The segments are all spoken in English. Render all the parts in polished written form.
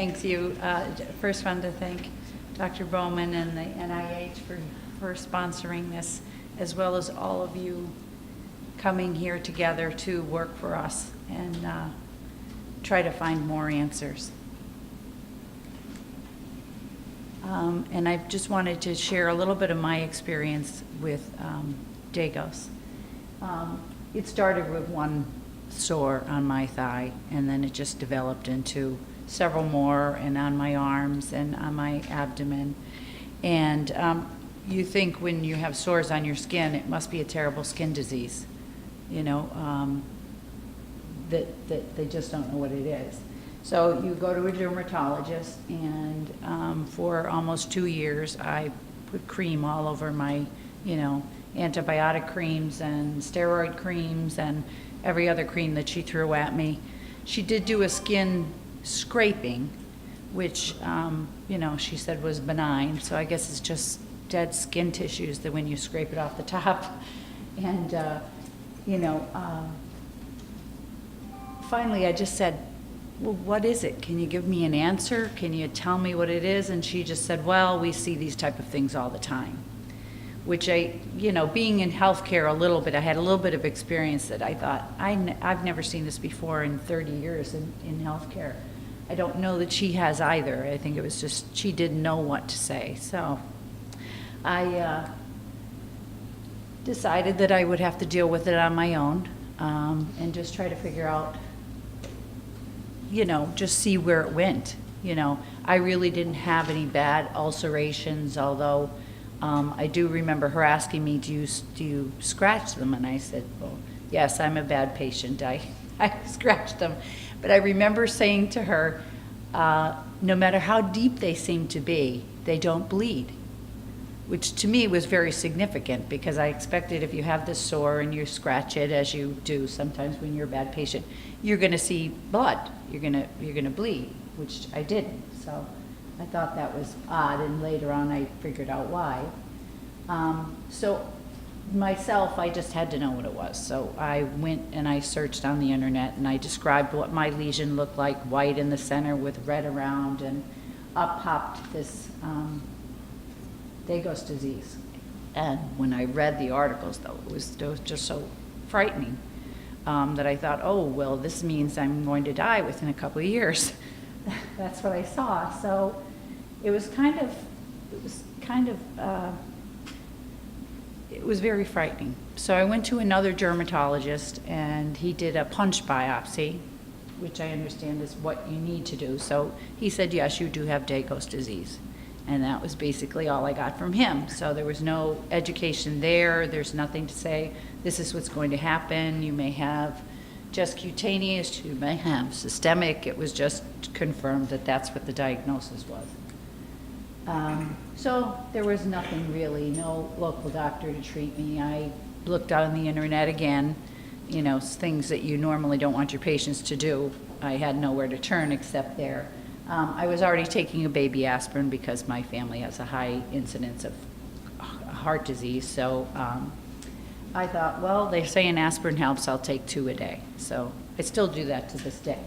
Thank you. First, want to thank Dr. Bowman and the NIH for sponsoring this, as well as all of you coming here together to work for us and try to find more answers. And I just wanted to share a little bit of my experience with Degos. It started with one sore on my thigh, and then it just developed into several more, and on my arms and on my abdomen. And you think when you have sores on your skin, it must be a terrible skin disease, you know, that they just don't know what it is. So you go to a dermatologist, and for almost 2 years, I put cream all over my, you know, antibiotic creams and steroid creams and every other cream that she threw at me. She did do a skin scraping, which, you know, she said was benign. So I guess it's just dead skin tissues that when you scrape it off the top. And, you know, finally I just said, well, what is it? Can you give me an answer? Can you tell me what it is? And she just said, well, we see these type of things all the time. Which you know, being in healthcare a little bit, I had a little bit of experience that I thought, I've never seen this before in 30 years in healthcare. I don't know that she has either. I think it was just, she didn't know what to say. So I decided that I would have to deal with it on my own, and just try to figure out, you know, just see where it went. You know, I really didn't have any bad ulcerations, although I do remember her asking me, do you scratch them? And I said, well, yes, I'm a bad patient. I scratch them. But I remember saying to her, no matter how deep they seem to be, they don't bleed, which to me was very significant, because I expected if you have this sore and you scratch it, as you do sometimes when you're a bad patient, you're going to see blood. You're going to bleed, which I didn't. So I thought that was odd, and later on I figured out why. So myself, I just had to know what it was. So I went and I searched on the internet, and I described what my lesion looked like: white in the center with red around, and up popped this Degos disease. And when I read the articles, though, it was just so frightening that I thought, oh, well, this means I'm going to die within a couple of years. That's what I saw. So it was very frightening. So I went to another dermatologist, and he did a punch biopsy, which I understand is what you need to do. So he said, yes, you do have Degos disease. And that was basically all I got from him. So there was no education there. There's nothing to say, this is what's going to happen. You may have just cutaneous, you may have systemic. It was just confirmed that that's what the diagnosis was. So there was nothing really, no local doctor to treat me. I looked on the internet again, you know, things that you normally don't want your patients to do. I had nowhere to turn except there. I was already taking a baby aspirin because my family has a high incidence of heart disease. So I thought, well, they're saying aspirin helps, I'll take 2 a day. So I still do that to this day.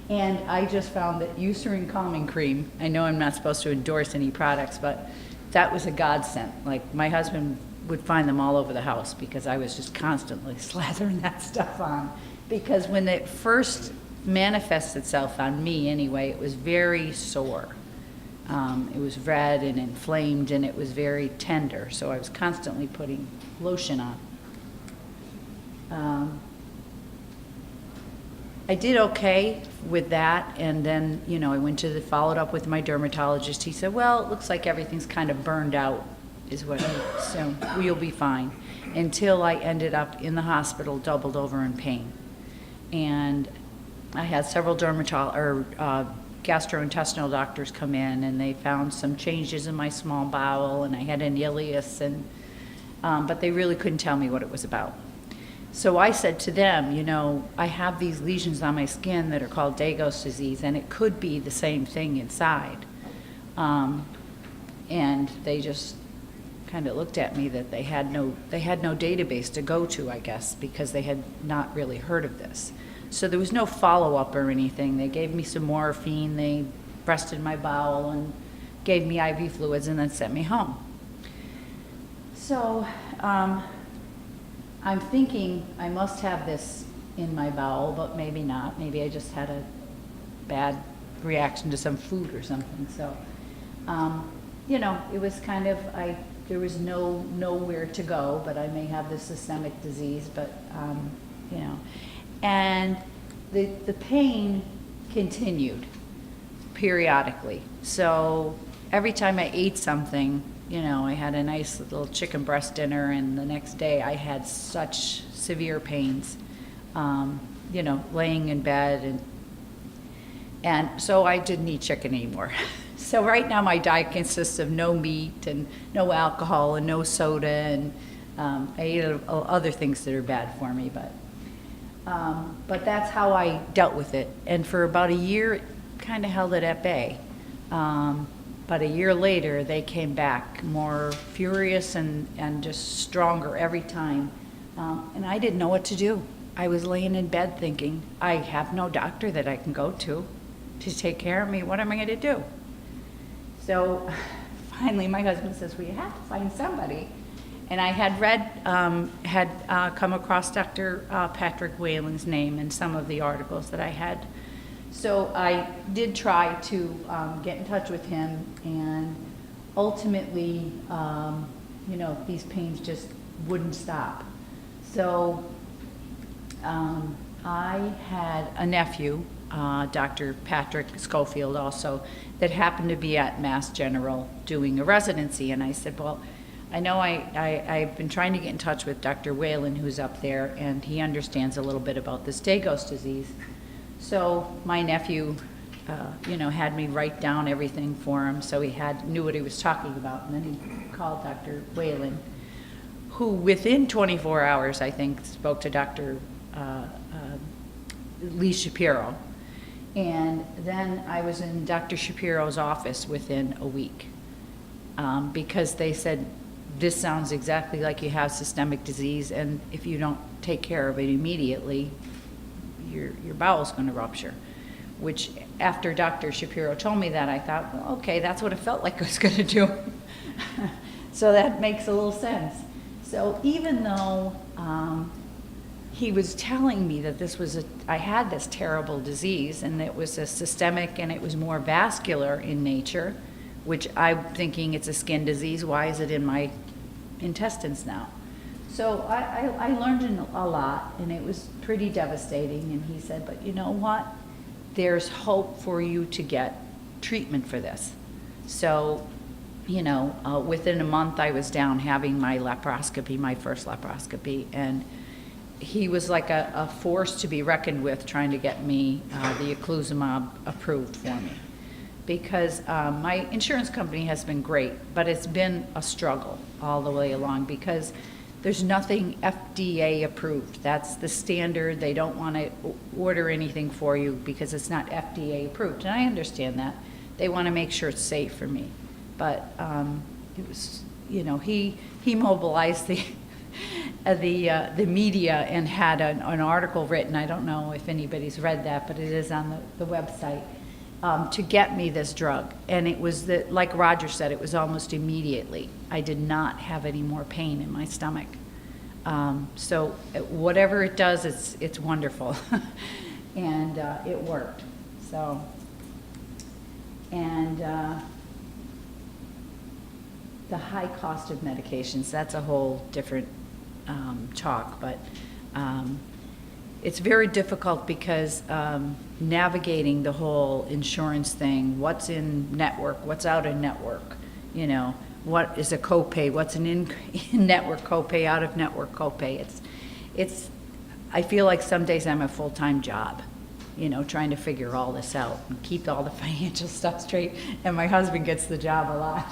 And I just found that Eucerin calming cream, I know I'm not supposed to endorse any products, but that was a godsend. Like, my husband would find them all over the house because I was just constantly slathering that stuff on. Because when it first manifests itself on me anyway, it was very sore. It was red and inflamed, and it was very tender, so I was constantly putting lotion on. I did okay with that, and then, you know, I went to followed up with my dermatologist. He said, well, it looks like everything's kind of burned out, is what I assumed. Well, you'll be fine. Until I ended up in the hospital, doubled over in pain. And I had several gastrointestinal doctors come in, and they found some changes in my small bowel, and I had an ileus, and but they really couldn't tell me what it was about. So I said to them, you know, I have these lesions on my skin that are called Degos disease, and it could be the same thing inside. And they just kind of looked at me that they had no database to go to, I guess, because they had not really heard of this. So there was no follow-up or anything. They gave me some morphine, they breasted my bowel and gave me IV fluids and then sent me home. So I'm thinking I must have this in my bowel, but maybe not. Maybe I just had a bad reaction to some food or something. So, you know, it was kind of, there was nowhere to go, but I may have this systemic disease, but, you know. And the pain continued periodically. So every time I ate something, you know, I had a nice little chicken breast dinner, and the next day I had such severe pains, you know, laying in bed, and so I didn't eat chicken anymore. So right now my diet consists of no meat and no alcohol and no soda, and I eat other things that are bad for me, but that's how I dealt with it. And for about a year, it kind of held it at bay. But a year later, they came back more furious and just stronger every time. And I didn't know what to do. I was laying in bed thinking, I have no doctor that I can go to take care of me. What am I going to do? So finally, my husband says, well, you have to find somebody. And I had come across Dr. Patrick Whalen's name in some of the articles that I had. So I did try to get in touch with him, and ultimately, you know, these pains just wouldn't stop. So I had a nephew, Dr. Patrick Schofield also, that happened to be at Mass General doing a residency, and I said, well, I know I've been trying to get in touch with Dr. Whalen, who's up there, and he understands a little bit about this Degos disease. So my nephew, you know, had me write down everything for him, so he knew what he was talking about. And then he called Dr. Whalen, who within 24 hours, I think, spoke to Dr. Lee Shapiro. And then I was in Dr. Shapiro's office within a week, because they said, this sounds exactly like you have systemic disease, and if you don't take care of it immediately, your bowel's going to rupture. Which, after Dr. Shapiro told me that, I thought, well, okay, that's what it felt like I was going to do. So that makes a little sense. So even though he was telling me that I had this terrible disease, and it was a systemic and it was more vascular in nature, which I'm thinking it's a skin disease. Why is it in my intestines now? So I learned a lot, and it was pretty devastating. And he said, but you know what? There's hope for you to get treatment for this. So, you know, within a month I was down having my laparoscopy, my first laparoscopy, and he was like a force to be reckoned with, trying to get me the eculizumab approved for me. Because my insurance company has been great, but it's been a struggle all the way along, because there's nothing FDA approved. That's the standard. They don't want to order anything for you because it's not FDA approved. And I understand that. They want to make sure it's safe for me. But it was, you know, he mobilized the media and had an article written. I don't know if anybody's read that, but it is on the website, to get me this drug. And it was, like Roger said, it was almost immediately. I did not have any more pain in my stomach. So whatever it does, it's wonderful. And it worked. So, and the high cost of medications, that's a whole different talk, but it's very difficult because navigating the whole insurance thing, what's in network, what's out in network, you know, what is a copay, what's an in-network copay, out-of-network copay. I feel like some days I'm a full-time job, you know, trying to figure all this out and keep all the financial stuff straight, and my husband gets the job a lot,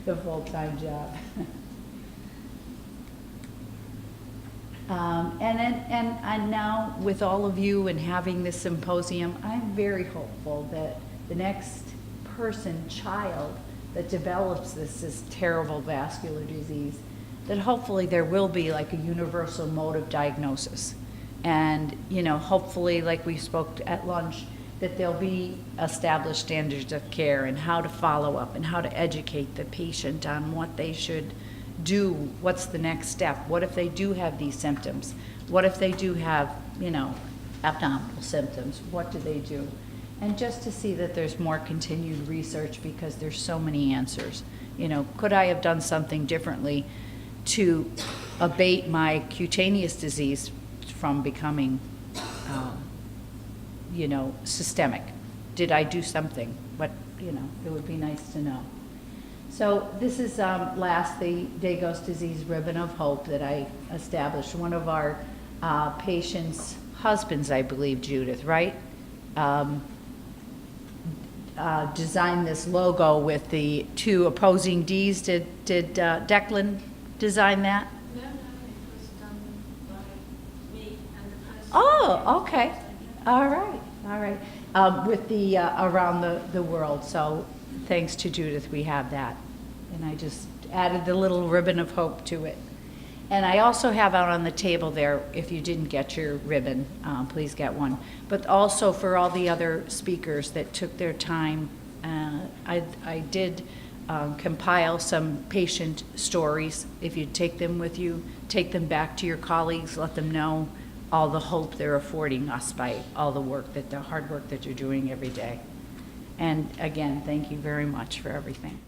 the full-time job. And now with all of you and having this symposium, I'm very hopeful that the next child that develops this terrible vascular disease, that hopefully there will be like a universal mode of diagnosis, And, you know, hopefully, like we spoke at lunch, that there'll be established standards of care and how to follow up and how to educate the patient on what they should do, what's the next step, what if they do have these symptoms, what if they do have, you know, abdominal symptoms, what do they do? And just to see that there's more continued research, because there's so many answers. You know, could I have done something differently to abate my cutaneous disease from becoming, you know, systemic? Did I do something? But, you know, it would be nice to know. So this is last, the Degos disease ribbon of hope that I established. One of our patients' husbands, I believe, Judith, right? Designed this logo with the two opposing Ds. Did Declan design that? No, it was done by me and the person. Oh, okay. All right, all right. With the around the world. So thanks to Judith, we have that. And I just added the little ribbon of hope to it. And I also have out on the table there, if you didn't get your ribbon, please get one. But also for all the other speakers that took their time, I did compile some patient stories. If you take them with you, take them back to your colleagues, let them know all the hope they're affording us by all the work, the hard work that you're doing every day. And again, thank you very much for everything.